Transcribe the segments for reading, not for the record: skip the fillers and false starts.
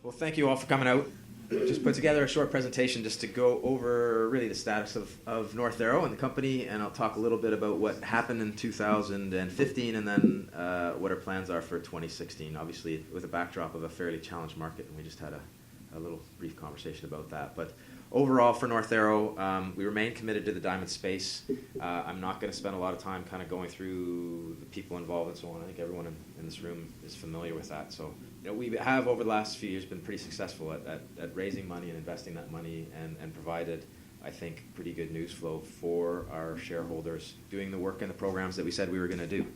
Well, thank you all for coming out. Just put together a short presentation just to go over really the status of North Arrow and the company, and I'll talk a little bit about what happened in 2015 and then what our plans are for 2016. Obviously, with a backdrop of a fairly challenged market, and we just had a little brief conversation about that. But overall, for North Arrow, we remain committed to the diamond space. I'm not going to spend a lot of time kind of going through the people involved and so on. I think everyone in this room is familiar with that. So, we have over the last few years been pretty successful at raising money and investing that money and provided, I think, pretty good news flow for our shareholders doing the work and the programs that we said we were going to do.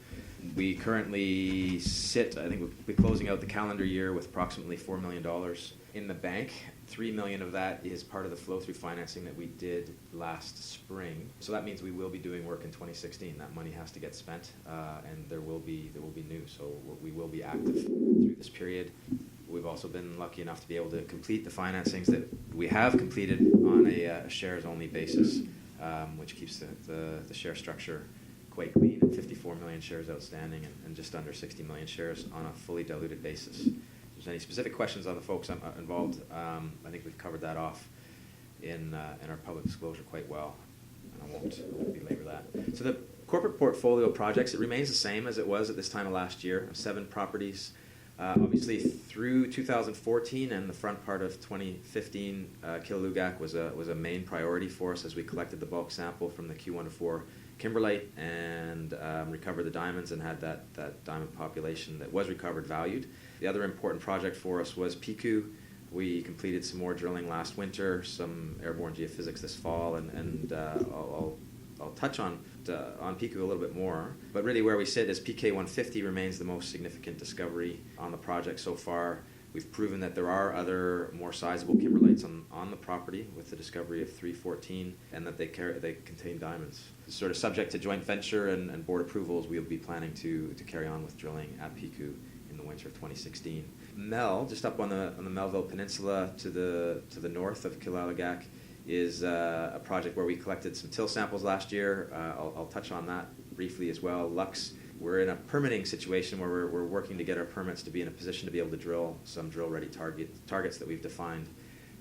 We currently sit, I think we'll be closing out the calendar year with approximately $4 million in the bank. $3 million of that is part of the flow-through financing that we did last spring. So that means we will be doing work in 2016. That money has to get spent, and there will be news. So we will be active through this period. We've also been lucky enough to be able to complete the financings that we have completed on a shares-only basis, which keeps the share structure quite clean at 54 million shares outstanding and just under 60 million shares on a fully diluted basis. If there's any specific questions on the folks involved, I think we've covered that off in our public disclosure quite well, and I won't belabor that. So the corporate portfolio of projects, it remains the same as it was at this time of last year, 7 properties. Obviously, through 2014 and the front part of 2015, Kilhugak was a main priority for us as we collected the bulk sample from the Q1 to 4 kimberlite and recovered the diamonds and had that diamond population that was recovered valued. The other important project for us was Piku. We completed some more drilling last winter, some airborne geophysics this fall, and I'll touch on Piku a little bit more. But really where we sit is PK150 remains the most significant discovery on the project so far. We've proven that there are other more sizable kimberlites on the property with the discovery of 314 and that they contain diamonds. Sort of subject to joint venture and board approvals, we'll be planning to carry on with drilling at Piku in the winter of 2016. Mel, just up on the Melville Peninsula to the north of Kilhugak, is a project where we collected some till samples last year. I'll touch on that briefly as well. Lux, we're in a permitting situation where we're working to get our permits to be in a position to be able to drill some drill-ready targets that we've defined.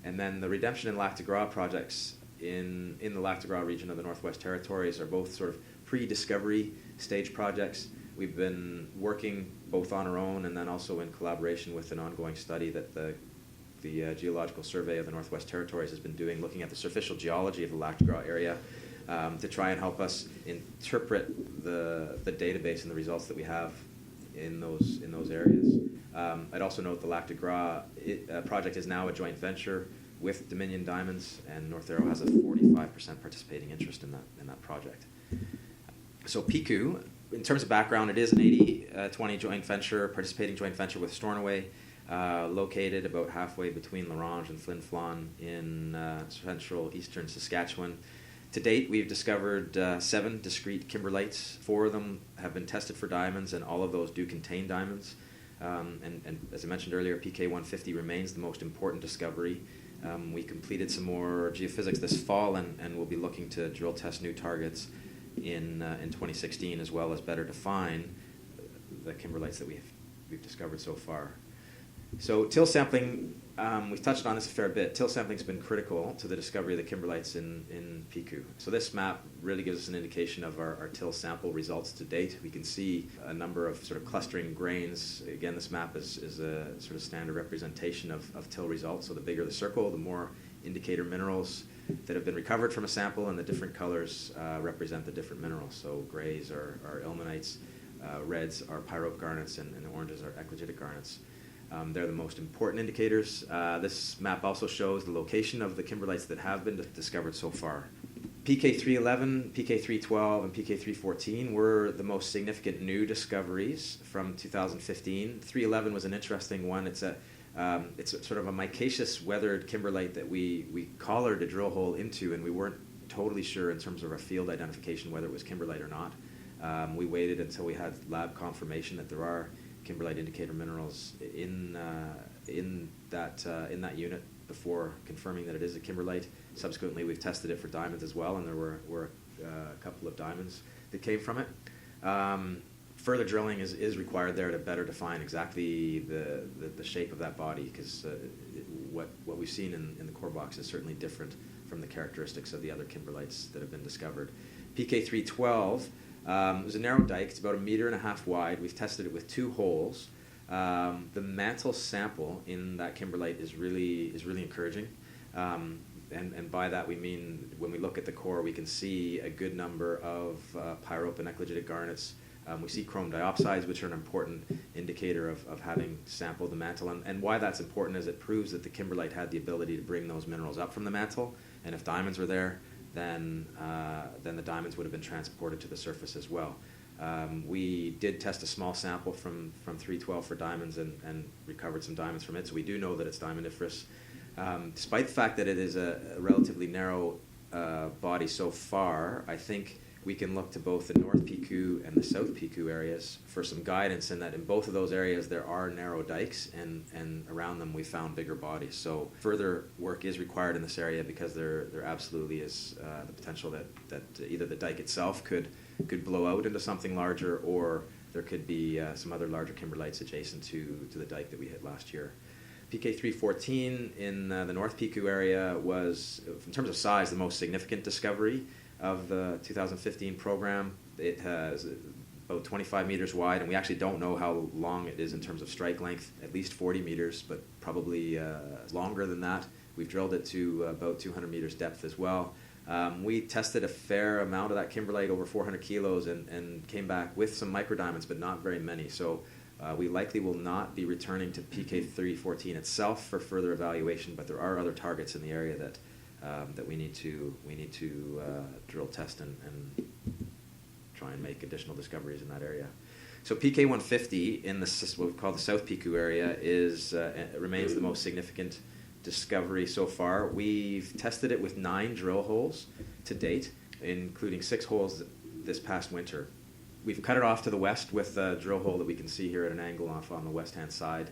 And then the Redemption and Lac de Gras projects in the Lac de Gras region of the Northwest Territories are both sort of pre-discovery stage projects. We've been working both on our own and then also in collaboration with an ongoing study that the Geological Survey of the Northwest Territories has been doing, looking at the surficial geology of the Lac de Gras area to try and help us interpret the database and the results that we have in those areas. I'd also note the Lac de Gras project is now a joint venture with Dominion Diamonds, and North Arrow has a 45% participating interest in that project. So Piku, in terms of background, it is an 80-20 participating joint venture with Stornoway, located about halfway between La Ronge and Flin Flon in central eastern Saskatchewan. To date, we've discovered 7 discrete kimberlites. 4 of them have been tested for diamonds, and all of those do contain diamonds. And as I mentioned earlier, PK150 remains the most important discovery. We completed some more geophysics this fall, and we'll be looking to drill test new targets in 2016, as well as better define the kimberlites that we've discovered so far. So till sampling, we've touched on this a fair bit. Till sampling has been critical to the discovery of the kimberlites in Piku. So this map really gives us an indication of our till sample results to date. We can see a number of sort of clustering grains. Again, this map is a sort of standard representation of till results. So the bigger the circle, the more indicator minerals that have been recovered from a sample, and the different colors represent the different minerals. So grays are ilmenites, reds are pyrope garnets, and oranges are eclogitic garnets. They're the most important indicators. This map also shows the location of the kimberlites that have been discovered so far. PK311, PK312, and PK314 were the most significant new discoveries from 2015. 311 was an interesting one. It's sort of a micaceous weathered kimberlite that we collared a drill hole into, and we weren't totally sure in terms of our field identification whether it was kimberlite or not. We waited until we had lab confirmation that there are kimberlite indicator minerals in that unit before confirming that it is a kimberlite. Subsequently, we've tested it for diamonds as well, and there were a couple of diamonds that came from it. further drilling is required there to better define exactly the shape of that body, because what we've seen in the core box is certainly different from the characteristics of the other kimberlites that have been discovered. PK312 is a narrow dike. It's about 1.5 meters wide. We've tested it with 2 holes. The mantle sample in that kimberlite is really encouraging. And by that we mean when we look at the core, we can see a good number of pyrope and eclogitic garnets. We see chrome diopsides, which are an important indicator of having sampled the mantle. And why that's important is it proves that the kimberlite had the ability to bring those minerals up from the mantle. And if diamonds were there, then the diamonds would have been transported to the surface as well. We did test a small sample from 312 for diamonds and recovered some diamonds from it, so we do know that it's diamondiferous. Despite the fact that it is a relatively narrow body so far, I think we can look to both the North Piku and the South Piku areas for some guidance, in that in both of those areas there are narrow dikes, and around them we found bigger bodies. So further work is required in this area, because there absolutely is the potential that either the dike itself could blow out into something larger, or there could be some other larger kimberlites adjacent to the dike that we hit last year. PK314 in the North Piku area was, in terms of size, the most significant discovery of the 2015 program. It has about 25 meters wide, and we actually don't know how long it is in terms of strike length, at least 40 meters, but probably longer than that. We've drilled it to about 200 meters depth as well. We tested a fair amount of that kimberlite, over 400 kilos, and came back with some microdiamonds, but not very many. So we likely will not be returning to PK314 itself for further evaluation, but there are other targets in the area that we need to drill, test, and try and make additional discoveries in that area. So PK150 in what we call the South Piku area remains the most significant discovery so far. We've tested it with 9 drill holes to date, including 6 holes this past winter. We've cut it off to the west with a drill hole that we can see here at an angle off on the west-hand side.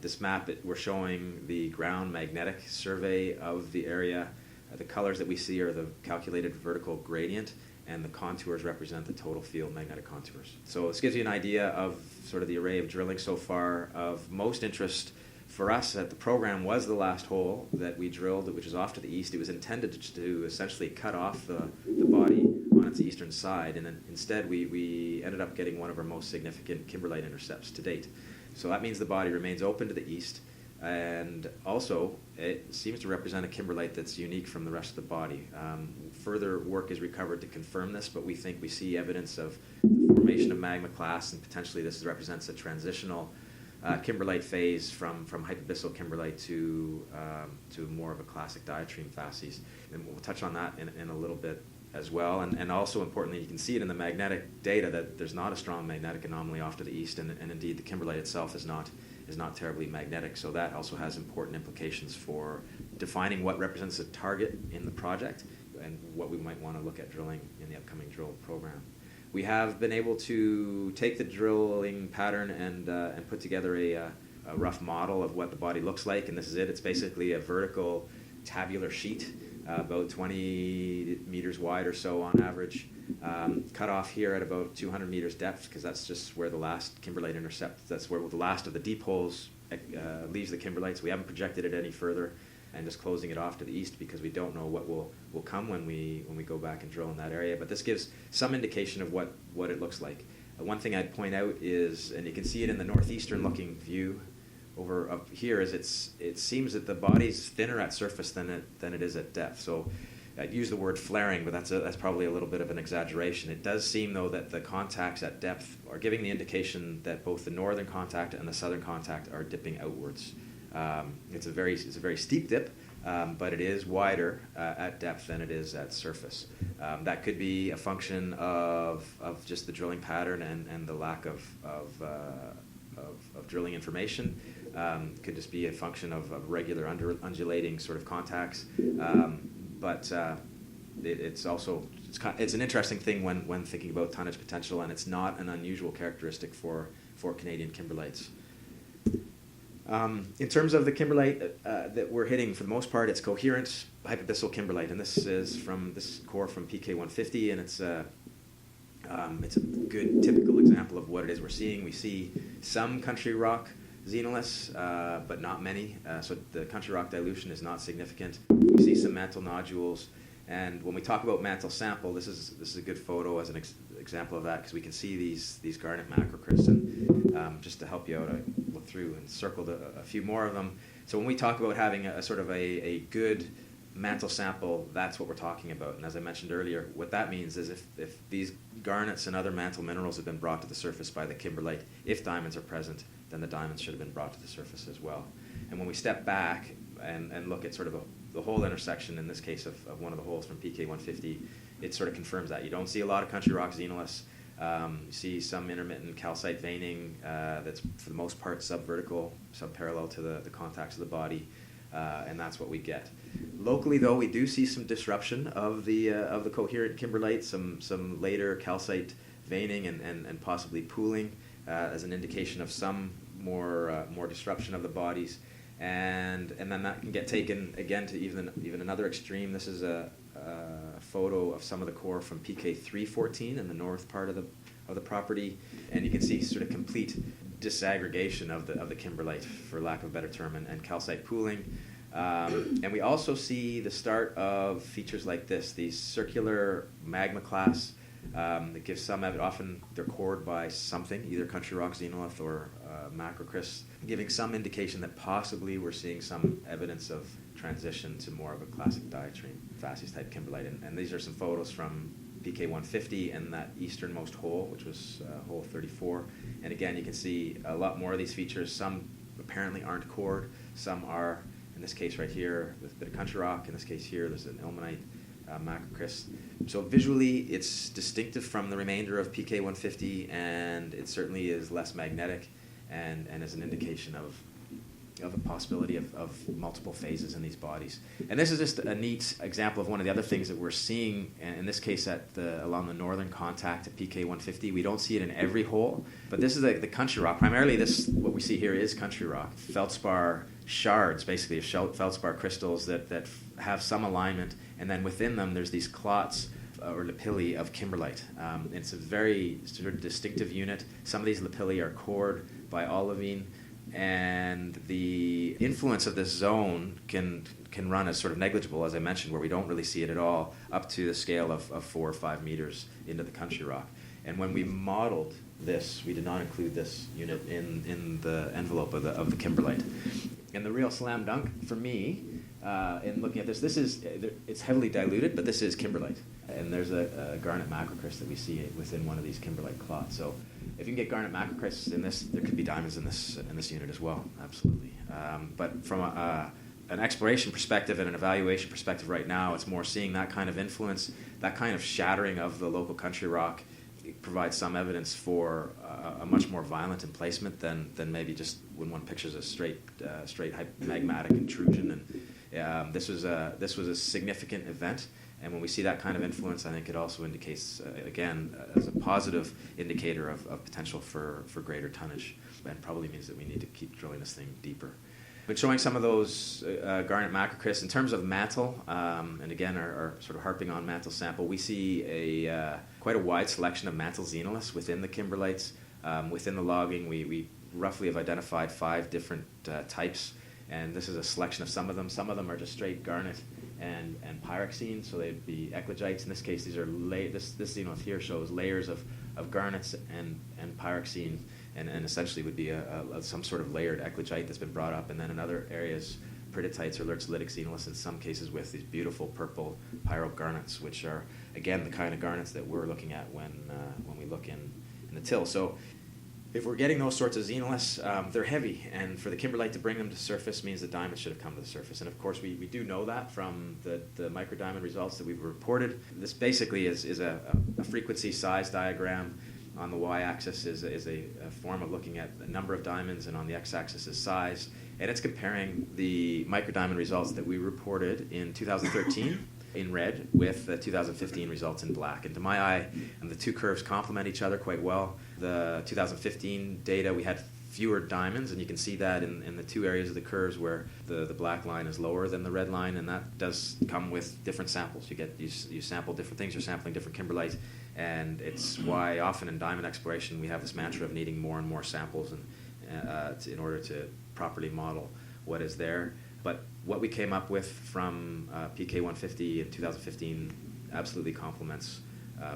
This map, we're showing the ground magnetic survey of the area. The colors that we see are the calculated vertical gradient, and the contours represent the total field magnetic contours. So this gives you an idea of sort of the array of drilling so far. Of most interest for us at the program was the last hole that we drilled, which is off to the east. It was intended to essentially cut off the body on its eastern side, and then instead we ended up getting one of our most significant kimberlite intercepts to date. So that means the body remains open to the east, and also it seems to represent a kimberlite that's unique from the rest of the body. Further work is recovered to confirm this, but we think we see evidence of the formation of magma clasts, and potentially this represents a transitional kimberlite phase from hypabyssal kimberlite to more of a classic diatreme facies. And we'll touch on that in a little bit as well. And also importantly, you can see it in the magnetic data that there's not a strong magnetic anomaly off to the east, and indeed the kimberlite itself is not terribly magnetic. So that also has important implications for defining what represents a target in the project and what we might want to look at drilling in the upcoming drill program. We have been able to take the drilling pattern and put together a rough model of what the body looks like, and this is it. It's basically a vertical tabular sheet, about 20 meters wide or so on average, cut off here at about 200 meters depth, because that's just where the last kimberlite intercept, that's where the last of the deep holes leaves the kimberlite, so we haven't projected it any further, and just closing it off to the east because we don't know what will come when we go back and drill in that area. But this gives some indication of what it looks like. One thing I'd point out is, and you can see it in the northeastern looking view over up here, is it seems that the body's thinner at surface than it is at depth. So I'd use the word flaring, but that's probably a little bit of an exaggeration. It does seem, though, that the contacts at depth are giving the indication that both the northern contact and the southern contact are dipping outwards. It's a very steep dip, but it is wider at depth than it is at surface. That could be a function of just the drilling pattern and the lack of drilling information. Could just be a function of regular undulating sort of contacts. But it's an interesting thing when thinking about tonnage potential, and it's not an unusual characteristic for Canadian kimberlites. In terms of the kimberlite that we're hitting, for the most part, it's coherent hypabyssal kimberlite, and this is from this core from PK150, and It's a good typical example of what it is we're seeing. We see some country rock xenoliths, but not many. So the country rock dilution is not significant. We see some mantle nodules. And when we talk about mantle sample, this is a good photo as an example of that, because we can see these garnet macrocrysts. And just to help you out, I looked through and circled a few more of them. So when we talk about having a sort of a good mantle sample, that's what we're talking about. And as I mentioned earlier, what that means is if these garnets and other mantle minerals have been brought to the surface by the kimberlite, if diamonds are present, then the diamonds should have been brought to the surface as well. And when we step back and look at sort of the whole intersection, in this case of one of the holes from PK150, it sort of confirms that. You don't see a lot of country rock xenoliths. You see some intermittent calcite veining that's for the most part subvertical, subparallel to the contacts of the body, and that's what we get. Locally, though, we do see some disruption of the coherent kimberlite, some later calcite veining and possibly pooling as an indication of some more disruption of the bodies, and then that can get taken again to even another extreme. This is a photo of some of the core from PK314 in the north part of the property, and you can see sort of complete disaggregation of the kimberlite, for lack of a better term, and calcite pooling. And we also see the start of features like this, these circular magma clasts that give some evidence. Often they're cored by something, either country rock xenolith or macrocrysts, giving some indication that possibly we're seeing some evidence of transition to more of a classic diatreme facies type kimberlite. And these are some photos from PK150 and that easternmost hole, which was hole 34. And again, you can see a lot more of these features. Some apparently aren't cored, some are. In this case right here, there's a bit of country rock. In this case here, there's an ilmenite macrocryst. So visually, it's distinctive from the remainder of PK150, and it certainly is less magnetic and is an indication of a possibility of multiple phases in these bodies. And this is just a neat example of one of the other things that we're seeing, in this case along the northern contact of PK150. We don't see it in every hole, but this is the country rock. Primarily, what we see here is country rock. Feldspar shards, basically, of feldspar crystals that have some alignment, and then within them there's these clots or lapilli of kimberlite. It's a very sort of distinctive unit. Some of these lapilli are cored by olivine, and the influence of this zone can run as sort of negligible, as I mentioned, where we don't really see it at all, up to the scale of 4 or 5 meters into the country rock. And when we modeled this, we did not include this unit in the envelope of the kimberlite. And the real slam dunk for me, in looking at this is, it's heavily diluted, but this is kimberlite. And there's a garnet macrocryst that we see within one of these kimberlite clots. So if you can get garnet macrocrysts in this, there could be diamonds in this unit as well, absolutely. But from an exploration perspective and an evaluation perspective right now, it's more seeing that kind of influence, that kind of shattering of the local country rock. It provides some evidence for a much more violent emplacement than maybe just when one pictures a straight magmatic intrusion. And this was a significant event. And when we see that kind of influence, I think it also indicates, again, as a positive indicator of potential for greater tonnage, and probably means that we need to keep drilling this thing deeper. Been showing some of those garnet macrocrysts in terms of mantle, and again, are sort of harping on mantle sample. We see quite a wide selection of mantle xenoliths within the kimberlites. Within the logging, we roughly have identified 5 different types, and this is a selection of some of them. Some of them are just straight garnet and pyroxene, so they'd be eclogites. In this case, these are this xenolith here shows layers of garnets and pyroxene, and essentially would be some sort of layered eclogite that's been brought up. And then in other areas, peridotites or lertzolitic xenoliths, in some cases with these beautiful purple pyrogarnets, which are, again, the kind of garnets that we're looking at when we look in the till. So if we're getting those sorts of xenoliths, they're heavy, and for the kimberlite to bring them to surface means the diamonds should have come to the surface. And of course, we do know that from the microdiamond results that we've reported. This basically is a frequency size diagram. On the y-axis is a form of looking at the number of diamonds, and on the x-axis is size. And it's comparing the microdiamond results that we reported in 2013 in red with the 2015 results in black. And to my eye, the two curves complement each other quite well. The 2015 data, we had fewer diamonds, and you can see that in the two areas of the curves where the black line is lower than the red line, and that does come with different samples. You sample different things, you're sampling different kimberlite, and it's why often in diamond exploration we have this mantra of needing more and more samples in order to properly model what is there. But what we came up with from PK150 in 2015 absolutely complements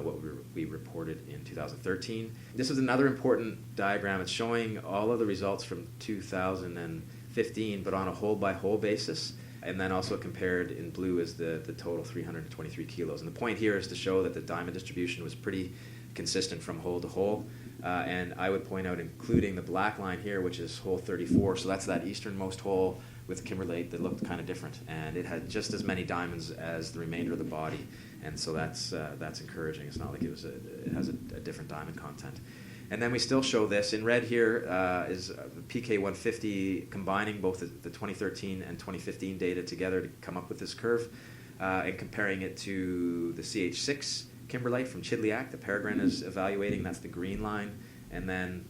what we reported in 2013. This is another important diagram. It's showing all of the results from 2015, but on a hole-by-hole basis, and then also compared in blue is the total 323 kilos. And the point here is to show that the diamond distribution was pretty consistent from hole to hole. And I would point out, including the black line here, which is hole 34, so that's that easternmost hole with kimberlite that looked kind of different, and it had just as many diamonds as the remainder of the body, and so that's encouraging. It's not like it has a different diamond content. And then we still show this in red here is PK150 combining both the 2013 and 2015 data together to come up with this curve, and comparing it to the CH6 kimberlite from Kilhugak. The Peregrine is evaluating, that's the green line, and then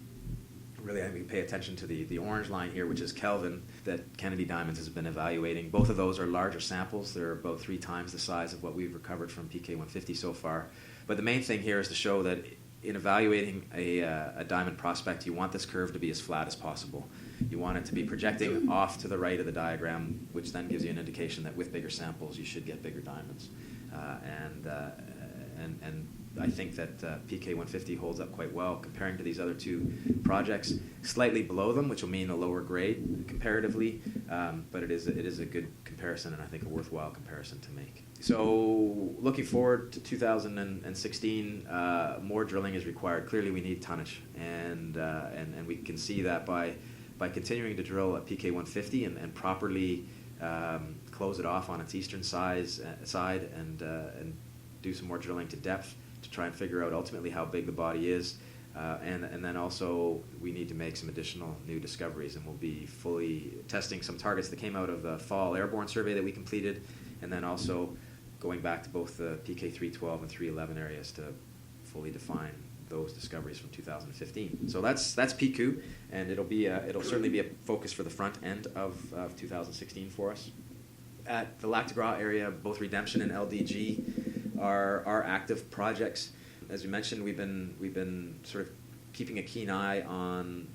really I pay attention to the orange line here, which is Kelvin, that Kennedy Diamonds has been evaluating. Both of those are larger samples. They're about 3 times the size of what we've recovered from PK150 so far. But the main thing here is to show that in evaluating a diamond prospect, you want this curve to be as flat as possible. You want it to be projecting off to the right of the diagram, which then gives you an indication that with bigger samples you should get bigger diamonds. And I think that PK150 holds up quite well comparing to these other two projects. Slightly below them, which will mean a lower grade comparatively, but it is a good comparison, and I think a worthwhile comparison to make. So looking forward to 2016, more drilling is required. Clearly we need tonnage, and we can see that by continuing to drill at PK150 and properly close it off on its eastern side and do some more drilling to depth to try and figure out ultimately how big the body is, and then also we need to make some additional new discoveries, and we'll be fully testing some targets that came out of the fall airborne survey that we completed, and then also going back to both the PK 312 and 311 areas to fully define those discoveries from 2015. So that's Piku, and it'll certainly be a focus for the front end of 2016 for us. At the Lac de Gras area, both Redemption and LDG are active projects. As you mentioned, we've been sort of keeping a keen eye on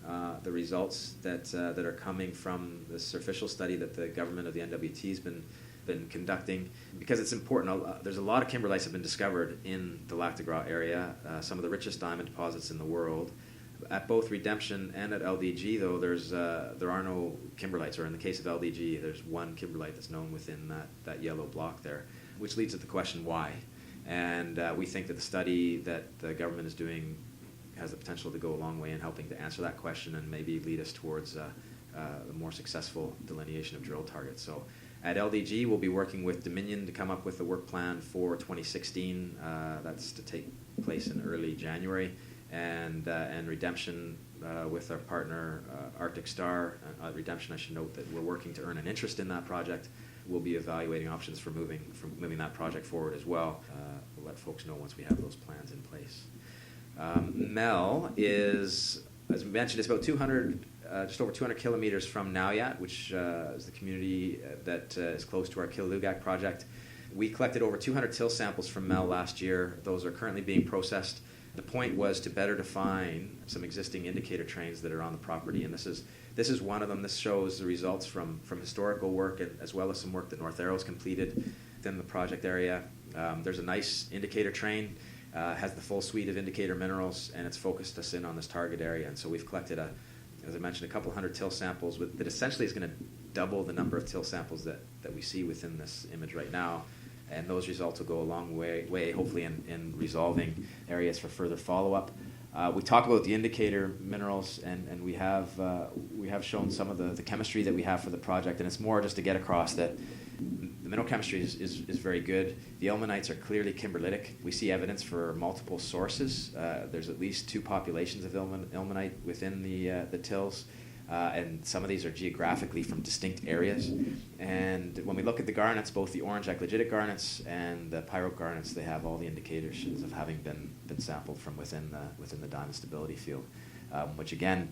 the results that are coming from this official study that the government of the NWT has been conducting, because it's important. There's a lot of kimberlites have been discovered in the Lac de Gras area, some of the richest diamond deposits in the world. At both Redemption and at LDG, though, there are no kimberlites, or in the case of LDG, there's one kimberlite that's known within that yellow block there, which leads to the question, why? And we think that the study that the government is doing has the potential to go a long way in helping to answer that question and maybe lead us towards a more successful delineation of drill targets. So at LDG, we'll be working with Dominion to come up with a work plan for 2016. That's to take place in early January. And Redemption with our partner Arctic Star. Redemption, I should note that we're working to earn an interest in that project. We'll be evaluating options for moving that project forward as well. We'll let folks know once we have those plans in place. Mel is, as we mentioned, it's about just over 200 kilometers from Nauyat, which is the community that is close to our Kilhugak project. We collected over 200 till samples from Mel last year. Those are currently being processed. The point was to better define some existing indicator trains that are on the property, and this is one of them. This shows the results from historical work as well as some work that North Arrow's completed within the project area. There's a nice indicator train, has the full suite of indicator minerals, and it's focused us in on this target area. And so we've collected, as I mentioned, a couple hundred till samples that essentially is going to double the number of till samples that we see within this image right now. And those results will go a long way hopefully, in resolving areas for further follow-up. We talk about the indicator minerals, and we have shown some of the chemistry that we have for the project, and it's more just to get across that the mineral chemistry is very good. The ilmenites are clearly kimberlitic. We see evidence for multiple sources. There's at least 2 populations of ilmenite within the tills. And some of these are geographically from distinct areas. And when we look at the garnets, both the orange eclogitic garnets and the pyrope garnets, they have all the indications of having been sampled from within the diamond stability field, which again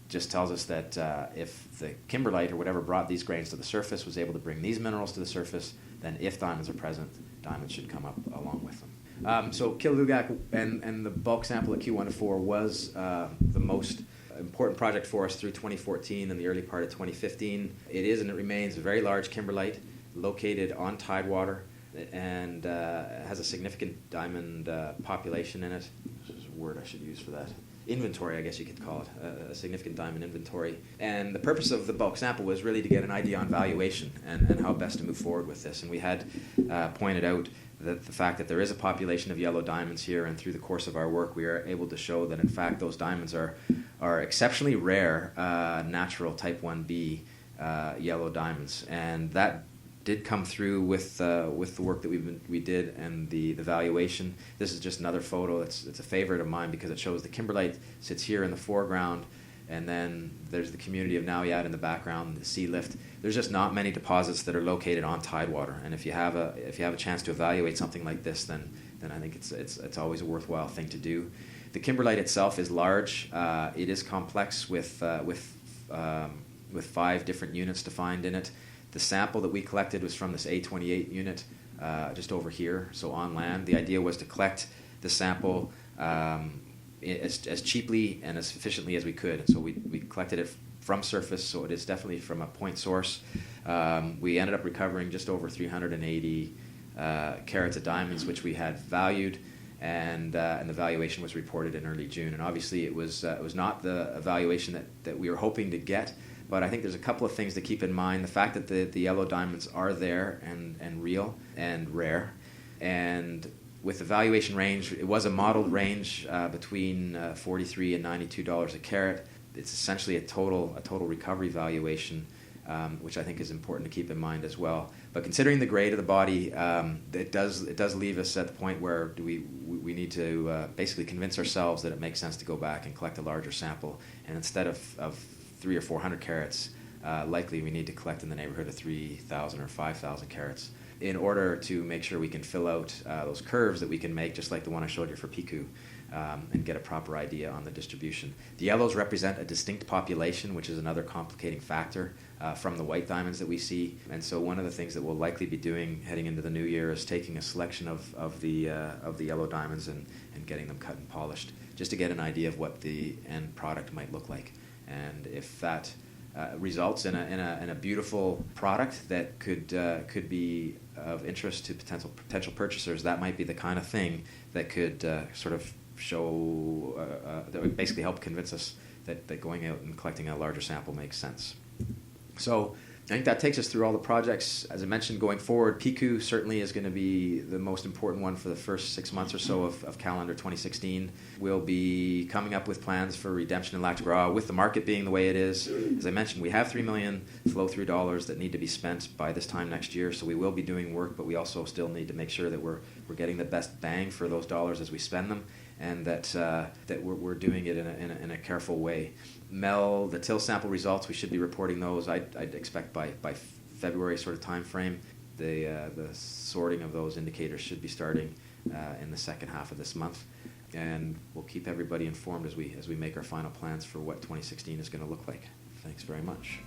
just tells us that if the kimberlite or whatever brought these grains to the surface was able to bring these minerals to the surface, then if diamonds are present, diamonds should come up along with them. So Kilhugak and the bulk sample at Q1-4 was the most important project for us through 2014 and the early part of 2015. It is and it remains a very large kimberlite located on tidewater and has a significant diamond population in it. There's a word I should use for that. Inventory, I guess you could call it, a significant diamond inventory. And the purpose of the bulk sample was really to get an idea on valuation and how best to move forward with this. And we had pointed out that the fact that there is a population of yellow diamonds here, and through the course of our work we are able to show that in fact those diamonds are exceptionally rare natural type 1B yellow diamonds. And that did come through with the work that we did and the valuation. This is just another photo. It's a favorite of mine because it shows the kimberlite sits here in the foreground, and then there's the community of Nauyat in the background, the sea lift. There's just not many deposits that are located on tidewater, and if you have a chance to evaluate something like this, then I think it's always a worthwhile thing to do. The kimberlite itself is large. It is complex with 5 different units defined in it. The sample that we collected was from this A28 unit just over here, so on land. The idea was to collect the sample as cheaply and as efficiently as we could. And so we collected it from surface, so it is definitely from a point source. We ended up recovering just over 380 carats of diamonds, which we had valued, and the valuation was reported in early June. And obviously it was not the evaluation that we were hoping to get, but I think there's a couple of things to keep in mind. The fact that the yellow diamonds are there and real and rare. And with the valuation range, it was a modeled range between $43 and $92 a carat. It's essentially a total recovery valuation, which I think is important to keep in mind as well. But considering the grade of the body, it does leave us at the point where we need to basically convince ourselves that it makes sense to go back and collect a larger sample. And instead of 300 or 400 carats, likely we need to collect in the neighborhood of 3,000 or 5,000 carats in order to make sure we can fill out those curves that we can make, just like the one I showed you for Piku, and get a proper idea on the distribution. The yellows represent a distinct population, which is another complicating factor from the white diamonds that we see. And so one of the things that we'll likely be doing heading into the new year is taking a selection of the yellow diamonds and getting them cut and polished, just to get an idea of what the end product might look like. And if that results in a beautiful product that could be of interest to potential purchasers, that might be the kind of thing that could sort of show that would basically help convince us that going out and collecting a larger sample makes sense. So I think that takes us through all the projects. As I mentioned, going forward, Piku certainly is going to be the most important one for the first 6 months or so of calendar 2016. We'll be coming up with plans for redemption in Lac de Gras, with the market being the way it is. As I mentioned, we have $3 million flow-through dollars that need to be spent by this time next year, so we will be doing work, but we also still need to make sure that we're getting the best bang for those dollars as we spend them, and that we're doing it in a careful way. The till sample results, we should be reporting those, I'd expect by February sort of time frame. The sorting of those indicators should be starting in the second half of this month, and we'll keep everybody informed as we make our final plans for what 2016 is going to look like. Thanks very much.